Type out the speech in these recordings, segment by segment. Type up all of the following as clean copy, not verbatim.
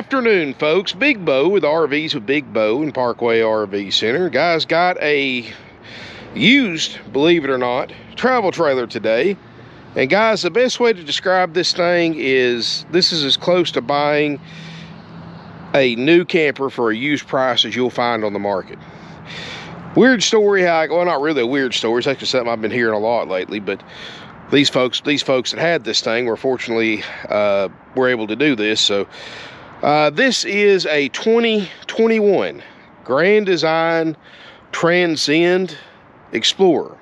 Afternoon, folks. Big Bo with RVs with Big Bo and Parkway RV Center. Guys, got a used, believe it or not, travel trailer today. And guys, the best way to describe this thing is this is as close to buying a new camper for a used price as you'll find on the market. Weird story, well, not really a weird story. It's actually something I've been hearing a lot lately, but these folks that had this thing were fortunately were able to do this. So this is a 2021 Grand Design Transcend Xplorer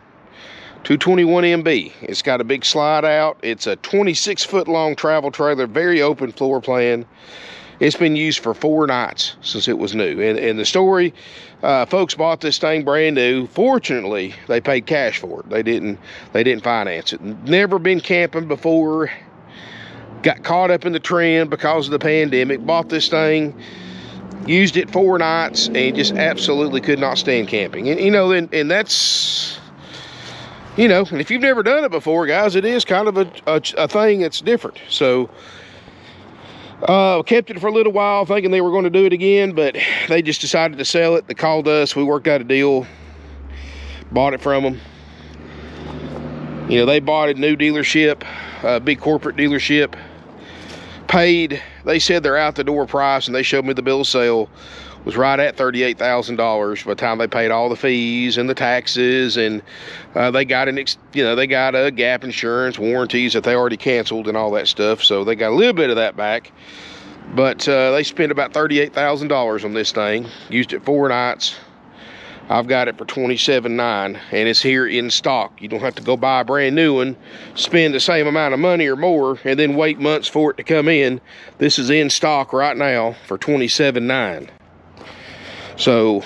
221 MB. It's got a big slide out. It's a 26-foot long travel trailer, very open floor plan. It's been used for 4 nights since it was new. And the story, folks bought this thing brand new. Fortunately, they paid cash for it. They didn't finance it. Never been camping before. Got caught up in the trend because of the pandemic. Bought this thing, used it 4 nights, and just absolutely could not stand camping. And you know, and that's, you know, and if you've never done it before, guys, it is kind of a thing that's different. So kept it for a little while thinking they were going to do it again, but they just decided to sell it. They called us, we worked out a deal, bought it from them. You know, they bought a new dealership, a big corporate dealership, paid, they said their out the door price, and they showed me the bill of sale, was right at $38,000 by the time they paid all the fees and the taxes, and they got they got a gap insurance, warranties that they already canceled and all that stuff, so they got a little bit of that back. But they spent about $38,000 on this thing, used it 4 nights. I've got it for $27,900, and it's here in stock. You don't have to go buy a brand new one, spend the same amount of money or more, and then wait months for it to come in. This is in stock right now for $27,900. So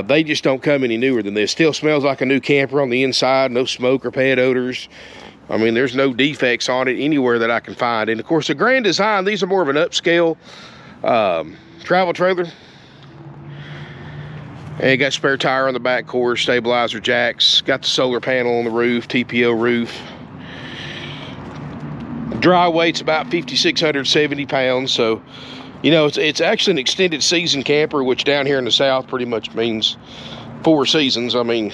they just don't come any newer than this. Still smells like a new camper on the inside, no smoke or pet odors. I mean, there's no defects on it anywhere that I can find. And of course, the Grand Design, these are more of an upscale travel trailer. And it got spare tire on the back, core, stabilizer jacks, got the solar panel on the roof, TPO roof. Dry weight's about 5,670 pounds, so you know, it's actually an extended season camper, which down here in the South pretty much means 4 seasons. I mean,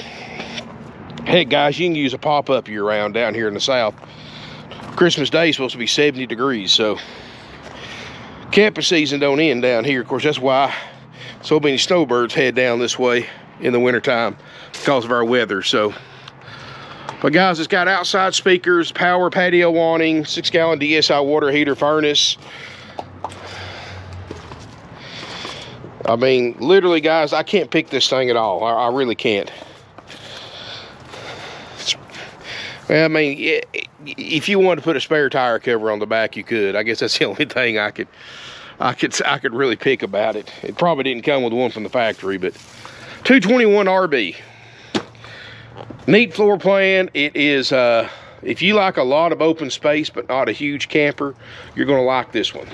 heck, guys, you can use a pop-up year-round down here in the South. Christmas Day is supposed to be 70 degrees, so camping season don't end down here. Of course, that's why so many snowbirds head down this way in the wintertime because of our weather. So, but guys, it's got outside speakers, power patio awning, 6-gallon DSI water heater furnace. I mean, literally, guys, I can't pick this thing at all. I really can't. I mean, if you wanted to put a spare tire cover on the back, you could. I guess that's the only thing I could really pick about it. It probably didn't come with one from the factory, but 221 RB. Neat floor plan. It is, if you like a lot of open space but not a huge camper, you're going to like this one.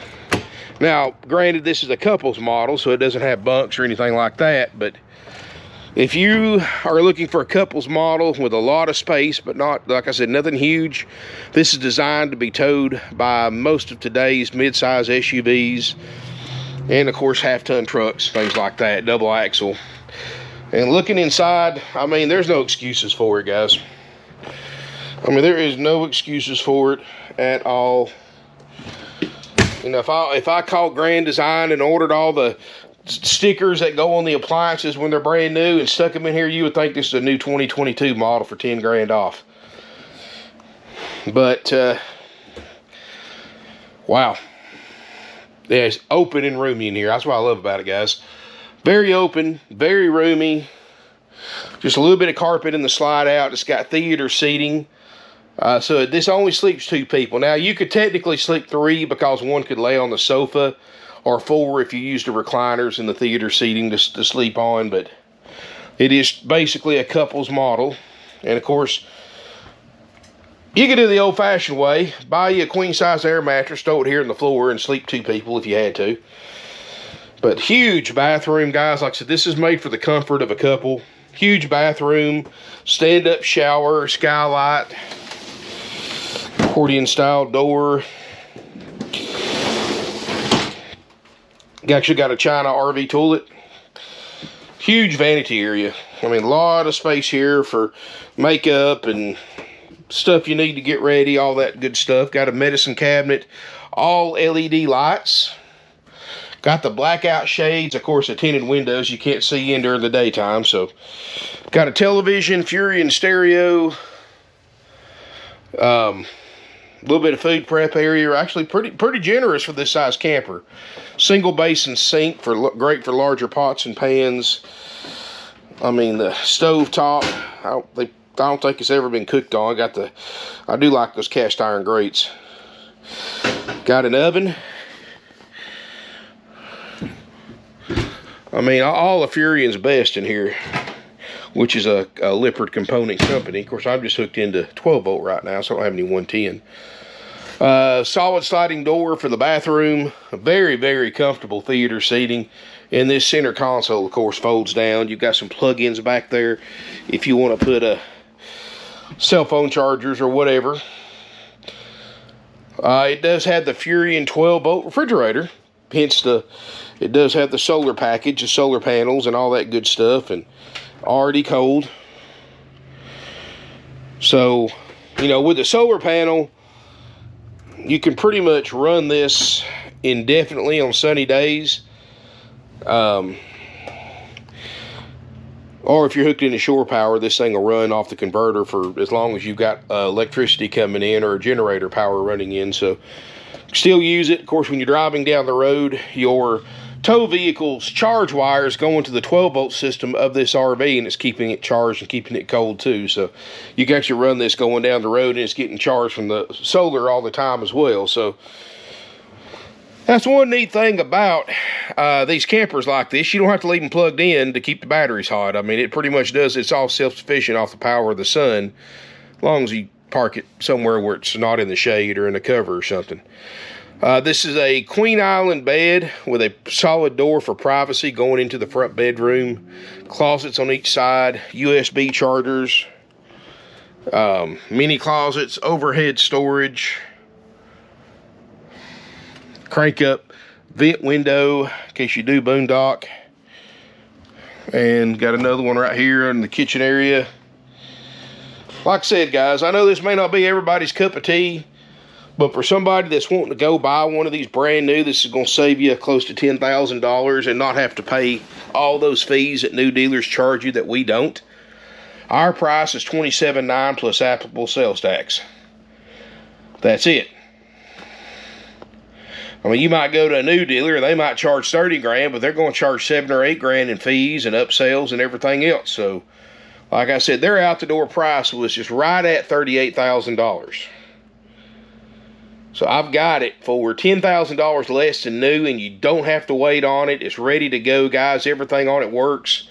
Now, granted, this is a couples model, so it doesn't have bunks or anything like that, but if you are looking for a couples model with a lot of space, but not, like I said, nothing huge, this is designed to be towed by most of today's mid-size SUVs, and of course, half-ton trucks, things like that, double axle. And looking inside, I mean, there's no excuses for it, guys. I mean, there is no excuses for it at all. You know, if I called Grand Design and ordered all the stickers that go on the appliances when they're brand new and stuck them in here, you would think this is a new 2022 model for 10 grand off. But wow, yeah, it's open and roomy in here. That's what I love about it, guys. Very open, very roomy. Just a little bit of carpet in the slide out. It's got theater seating. So this only sleeps 2 people. Now, you could technically sleep 3 because one could lay on the sofa, or 4 if you used the recliners and the theater seating to sleep on, but it is basically a couple's model. And of course, you could do the old-fashioned way, buy you a queen-size air mattress, throw it here on the floor, and sleep 2 people if you had to. But huge bathroom, guys. Like I said, this is made for the comfort of a couple. Huge bathroom, stand-up shower, skylight, accordion style door. Actually got a China RV toilet. Huge vanity area. I mean, a lot of space here for makeup and stuff you need to get ready, all that good stuff. Got a medicine cabinet, all LED lights. Got the blackout shades, of course, the tinted windows you can't see in during the daytime. So, got a television, Furion stereo, a little bit of food prep area. Actually, pretty generous for this size camper. Single basin sink great for larger pots and pans. I mean, the stove top, I don't think it's ever been cooked on. I do like those cast iron grates. Got an oven. I mean, all of Furion's best in here, which is a Lippert component company. Of course, I'm just hooked into 12 volt right now, so I don't have any 110. Solid sliding door for the bathroom. A very, very comfortable theater seating. And this center console, of course, folds down. You've got some plug-ins back there if you want to put cell phone chargers or whatever. It does have the Furion 12 volt refrigerator. Hence it does have the solar package, the solar panels and all that good stuff, and already cold. So, you know, with the solar panel, you can pretty much run this indefinitely on sunny days. Or if you're hooked into shore power, this thing will run off the converter for as long as you've got electricity coming in or a generator power running in. So still use it. Of course, when you're driving down the road, your tow vehicle's charge wire is going to the 12 volt system of this RV, and it's keeping it charged and keeping it cold too. So you can actually run this going down the road, and it's getting charged from the solar all the time as well. So that's one neat thing about these campers like this. You don't have to leave them plugged in to keep the batteries hot. I mean, it pretty much does. It's all self-sufficient off the power of the sun, as long as you park it somewhere where it's not in the shade or in the cover or something. This is a Queen Island bed with a solid door for privacy going into the front bedroom. Closets on each side, USB chargers, mini closets, overhead storage, crank up vent window in case you do boondock, and got another one right here in the kitchen area. Like I said, guys, I know this may not be everybody's cup of tea, but for somebody that's wanting to go buy one of these brand new, this is going to save you close to $10,000 and not have to pay all those fees that new dealers charge you that we don't. Our price is $27,900 plus applicable sales tax. That's it. I mean, you might go to a new dealer, they might charge 30 grand, but they're going to charge 7 or 8 grand in fees and upsells and everything else. So, like I said, their out-the-door price was just right at $38,000. So I've got it for $10,000 less than new, and you don't have to wait on it. It's ready to go, guys. Everything on it works.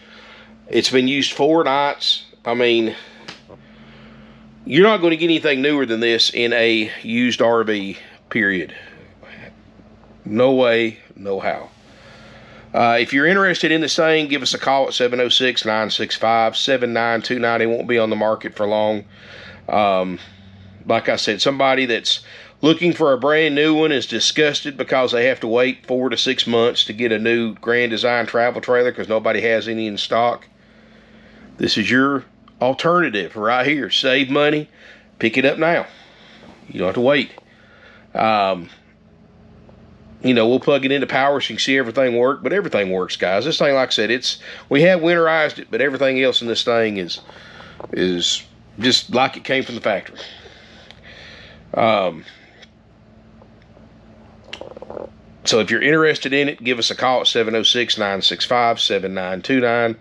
It's been used 4 nights. I mean, you're not going to get anything newer than this in a used RV, period. No way, no how. If you're interested in this thing, give us a call at 706-965-7929. It won't be on the market for long. Like I said, somebody that's looking for a brand new one is disgusted because they have to wait 4 to 6 months to get a new Grand Design travel trailer because nobody has any in stock. This is your alternative right here. Save money. Pick it up now. You don't have to wait. You know, we'll plug it into power so you can see everything work, but everything works, guys. This thing, like I said, we have winterized it, but everything else in this thing is just like it came from the factory. So if you're interested in it, give us a call at 706-965-7929.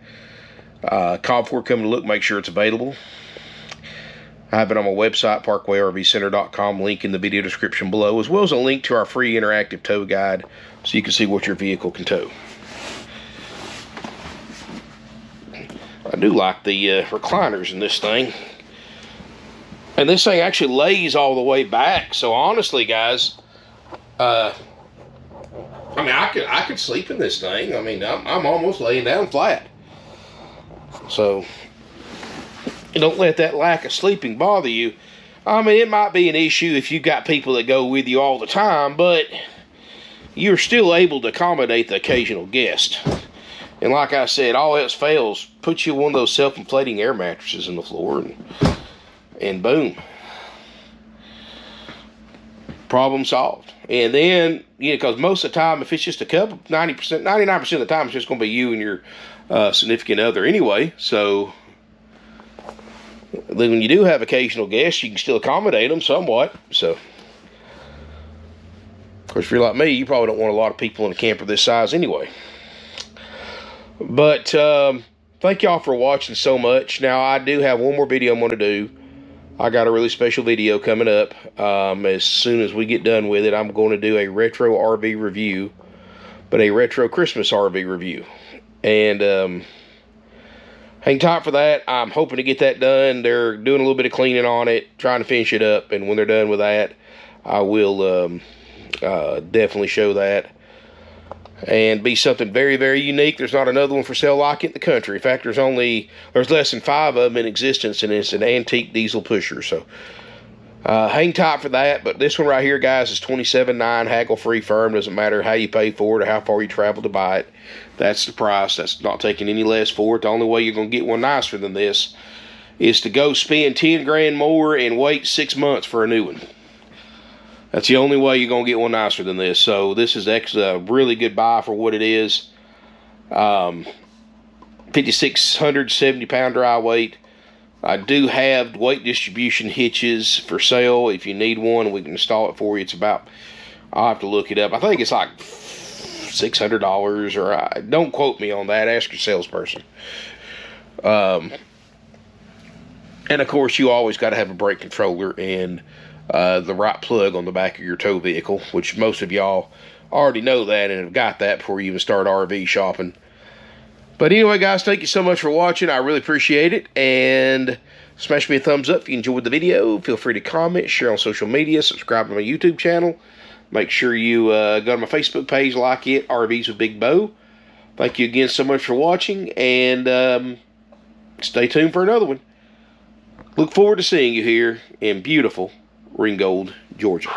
Call before coming to look, make sure it's available. I have it on my website, parkwayrvcenter.com, link in the video description below, as well as a link to our free interactive tow guide so you can see what your vehicle can tow. I do like the recliners in this thing. And this thing actually lays all the way back, so honestly, guys, I mean, I could sleep in this thing. I mean, I'm almost laying down flat. So don't let that lack of sleeping bother you. I mean, it might be an issue if you've got people that go with you all the time, but you're still able to accommodate the occasional guest. And like I said, all else fails, put you one of those self-inflating air mattresses in the floor, and boom. Problem solved. And then, because most of the time, if it's just a couple, 90%, 99% of the time, it's just going to be you and your significant other anyway. So then when you do have occasional guests, you can still accommodate them somewhat. So, of course, if you're like me, you probably don't want a lot of people in a camper this size anyway. But thank y'all for watching so much. Now, I do have one more video I'm going to do. I got a really special video coming up. As soon as we get done with it, I'm going to do a retro RV review, but a retro Christmas RV review. And hang tight for that. I'm hoping to get that done. They're doing a little bit of cleaning on it, trying to finish it up, and when they're done with that, I will definitely show that. And be something very, very unique. There's not another one for sale like it in the country. In fact, there's less than 5 of them in existence, and it's an antique diesel pusher. So hang tight for that. But this one right here, guys, is $27,900, haggle-free, firm. Doesn't matter how you pay for it or how far you travel to buy it. That's the price. That's not taking any less for it. The only way you're going to get one nicer than this is to go spend 10 grand more and wait 6 months for a new one. That's the only way you're going to get one nicer than this. So this is a really good buy for what it is. 5,600 70-pound dry weight. I do have weight distribution hitches for sale. If you need one, we can install it for you. It's about, I'll have to look it up. I think it's like $600, or don't quote me on that. Ask your salesperson. And of course, you always got to have a brake controller and the right plug on the back of your tow vehicle, which most of y'all already know that and have got that before you even start RV shopping. But anyway, guys, thank you so much for watching. I really appreciate it. And smash me a thumbs up if you enjoyed the video. Feel free to comment, share on social media, subscribe to my YouTube channel. Make sure you go to my Facebook page, like it, RVs with Big Bo. Thank you again so much for watching, and stay tuned for another one. Look forward to seeing you here in beautiful Ringgold, Georgia.